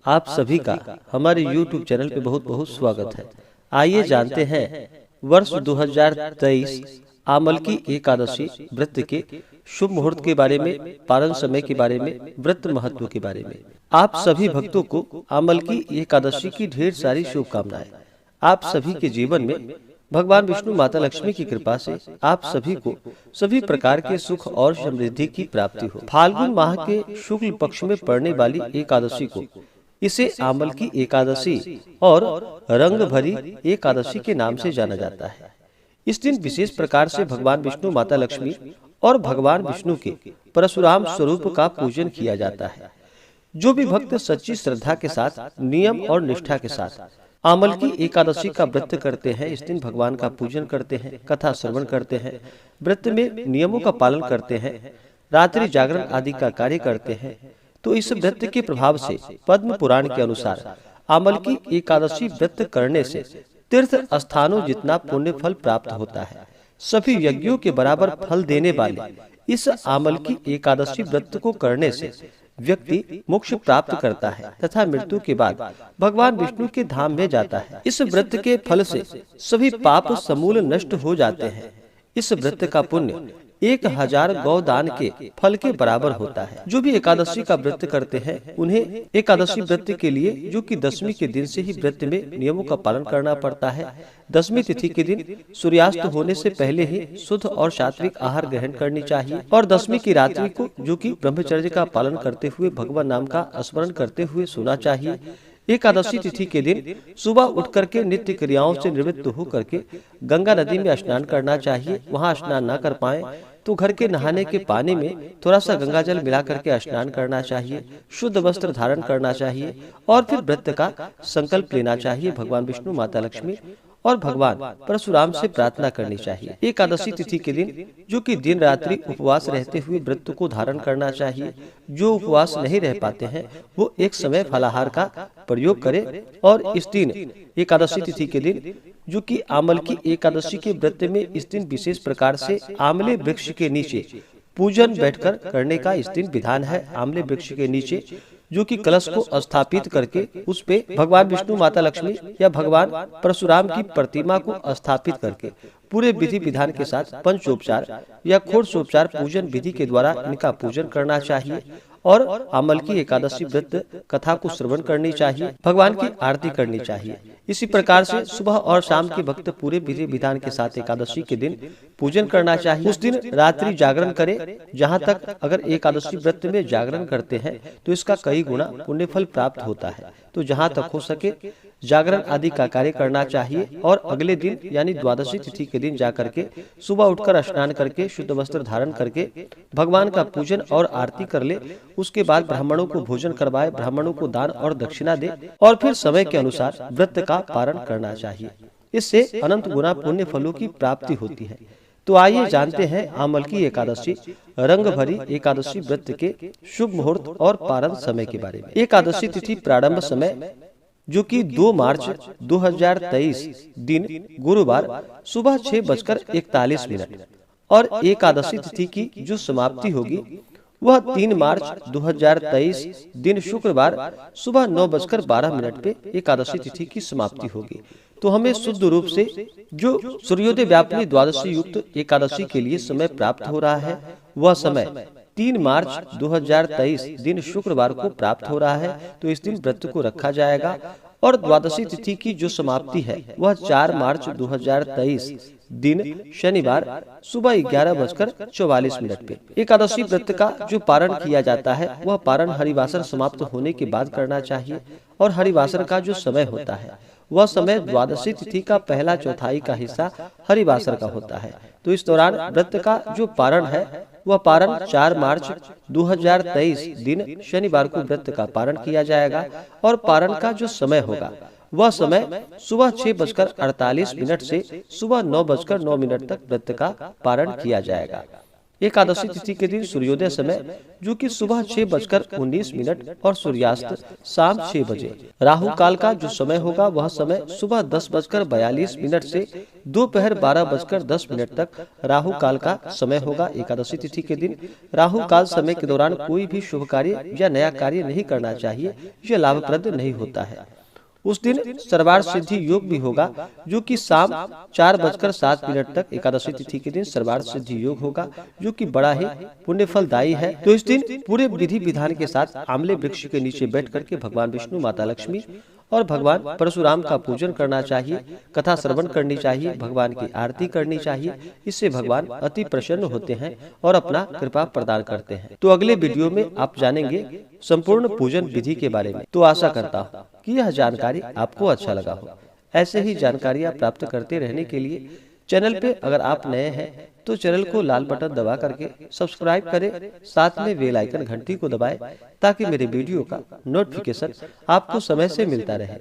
आप सभी का हमारे YouTube चैनल पे बहुत बहुत स्वागत है। आइए जानते हैं वर्ष 2023 आमल की एकादशी व्रत के शुभ मुहूर्त के बारे में, पारण समय के बारे में, व्रत महत्व के बारे में। आप सभी भक्तों को आमल की एकादशी की ढेर सारी शुभकामनाएं। आप सभी के जीवन में भगवान विष्णु माता लक्ष्मी की कृपा से आप सभी को सभी प्रकार के सुख और समृद्धि की प्राप्ति हो। फाल्गुन माह के शुक्ल पक्ष में पड़ने वाली एकादशी को इसे आमल की एकादशी और रंग भरी एकादशी के नाम से जाना जाता है। इस दिन विशेष प्रकार से भगवान विष्णु माता लक्ष्मी और भगवान विष्णु के परशुराम स्वरूप का पूजन किया जाता है। जो भी भक्त सच्ची श्रद्धा के साथ, नियम और निष्ठा के साथ आमल की एकादशी का व्रत करते हैं, इस दिन भगवान का पूजन करते हैं, कथा श्रवण करते हैं, व्रत में नियमों का पालन करते हैं, रात्रि जागरण आदि का कार्य करते हैं, तो इस व्रत के प्रभाव से पद्म पुराण के अनुसार आमल की एकादशी व्रत करने से तीर्थ स्थानों जितना पुण्य फल प्राप्त होता है। सभी यज्ञों के बराबर फल देने वाले इस आमल की एकादशी व्रत को करने से व्यक्ति मोक्ष प्राप्त करता है तथा मृत्यु के बाद भगवान विष्णु के धाम में जाता है। इस व्रत के फल से सभी पाप समूल नष्ट हो जाते हैं। इस व्रत का पुण्य 1000 गौदान के फल के बराबर होता है। जो भी एकादशी का व्रत करते हैं उन्हें एकादशी व्रत के लिए, जो कि दशमी के दिन से ही व्रत में नियमों का पालन करना पड़ता है। दशमी तिथि के दिन सूर्यास्त होने से पहले ही शुद्ध और सात्विक आहार ग्रहण करनी चाहिए और दशमी की रात्रि को, जो कि ब्रह्मचर्य का पालन करते हुए भगवान नाम का स्मरण करते हुए सोना चाहिए। एकादशी तिथि के दिन सुबह उठ करके नित्य क्रियाओं से निवृत्त होकर के गंगा नदी में स्नान करना चाहिए। वहां स्नान न कर पाए तो घर के नहाने के पानी में थोड़ा सा गंगा जल मिला करके स्नान करना चाहिए। शुद्ध वस्त्र धारण करना चाहिए और फिर व्रत का संकल्प लेना चाहिए। भगवान विष्णु, माता लक्ष्मी और भगवान परशुराम से प्रार्थना करनी चाहिए। एकादशी तिथि के दिन, जो कि दिन रात्रि उपवास रहते हुए व्रत को धारण करना चाहिए। जो उपवास नहीं रह पाते हैं वो एक समय फलाहार का प्रयोग करें। और इस दिन एकादशी तिथि के दिन, जो कि आमल की एकादशी के व्रत में इस दिन विशेष प्रकार से आमले वृक्ष के नीचे पूजन बैठकर करने का इस दिन विधान है। आमले वृक्ष के नीचे, जो कि कलश को स्थापित करके उस पे भगवान विष्णु, माता लक्ष्मी या भगवान परशुराम की प्रतिमा को स्थापित करके पूरे विधि विधान के साथ पंचोपचार या षोडशोपचार पूजन विधि के द्वारा इनका पूजन करना चाहिए और आमल की एकादशी व्रत कथा को श्रवण करनी चाहिए, भगवान की आरती करनी चाहिए। इसी प्रकार से सुबह और शाम के भक्त पूरे विधि विधान के साथ एकादशी के दिन पूजन करना चाहिए। उस दिन रात्रि जागरण करें। जहाँ तक अगर एकादशी व्रत में जागरण करते हैं तो इसका कई गुना पुण्य फल प्राप्त होता है। तो जहाँ तक हो सके जागरण आदि का कार्य करना चाहिए और अगले दिन यानी द्वादशी तिथि के दिन जाकर के सुबह उठकर स्नान करके शुद्ध वस्त्र धारण करके भगवान का पूजन और आरती कर ले। उसके बाद ब्राह्मणों को भोजन करवाए, ब्राह्मणों को दान और दक्षिणा दे और फिर समय के अनुसार व्रत का पारण करना चाहिए। इससे अनंत गुना पुण्य फलों की प्राप्ति होती है। तो आइए जानते हैं आमल की एकादशी रंग भरी एकादशी व्रत के शुभ मुहूर्त और पारण समय के बारे में। एकादशी तिथि प्रारंभ समय, जो कि 2 मार्च 2023 दिन गुरुवार सुबह 6:41 और एकादशी तिथि की जो समाप्ति होगी वह 3 मार्च 2023 दिन शुक्रवार सुबह 9:12 पे एकादशी तिथि की समाप्ति होगी। तो हमें शुद्ध रूप से जो सूर्योदय व्यापिनी द्वादशी युक्त एकादशी के लिए समय प्राप्त हो रहा है वह समय 3 मार्च 2023 दिन शुक्रवार को प्राप्त हो रहा है। तो इस दिन व्रत को रखा जाएगा और द्वादशी तिथि की जो समाप्ति है वह 4 मार्च 2023 दिन शनिवार सुबह 11:44 पे। एकादशी व्रत का जो पारण किया जाता है वह पारण हरिवासर समाप्त होने के बाद करना चाहिए और हरिवासर का जो समय होता है वह समय द्वादशी तिथि का पहला चौथाई का हिस्सा हरिवासर का होता है। तो इस दौरान व्रत का जो पारण है वह पारण 4 मार्च 2023 दिन शनिवार को व्रत का पारण किया जाएगा और पारण का जो समय होगा वह समय सुबह 6:48 से सुबह 9:09 तक व्रत का पारण किया जाएगा। एकादशी तिथि के दिन सूर्योदय समय जो कि सुबह 6:19 और सूर्यास्त शाम 6 बजे। राहु काल का जो समय होगा वह समय सुबह 10:42 से दोपहर 12:10 तक राहु काल का समय होगा। एकादशी तिथि के दिन राहु काल समय के दौरान कोई भी शुभ कार्य या नया कार्य नहीं करना चाहिए, यह लाभप्रद नहीं होता है। उस दिन सर्वार्थ सिद्धि योग भी होगा जो कि शाम 4:07 तक एकादशी तिथि के दिन सर्वार्थ सिद्धि योग होगा जो कि बड़ा ही पुण्य फलदायी है। तो इस दिन पूरे विधि विधान के साथ आंवले वृक्ष के नीचे बैठ करके भगवान विष्णु, माता लक्ष्मी और भगवान परशुराम का पूजन करना चाहिए, कथा श्रवण करनी चाहिए, भगवान की आरती करनी चाहिए। इससे भगवान अति प्रसन्न होते हैं और अपना कृपा प्रदान करते हैं। तो अगले वीडियो में आप जानेंगे संपूर्ण पूजन विधि के बारे में। तो आशा करता हूँ कि यह जानकारी आपको अच्छा लगा हो। ऐसे ही जानकारियाँ प्राप्त करते रहने के लिए चैनल पे अगर आप नए हैं तो चैनल को लाल बटन दबा करके सब्सक्राइब करें, साथ में बेल आइकन घंटी को दबाएं ताकि मेरे वीडियो का नोटिफिकेशन आपको समय से मिलता रहे।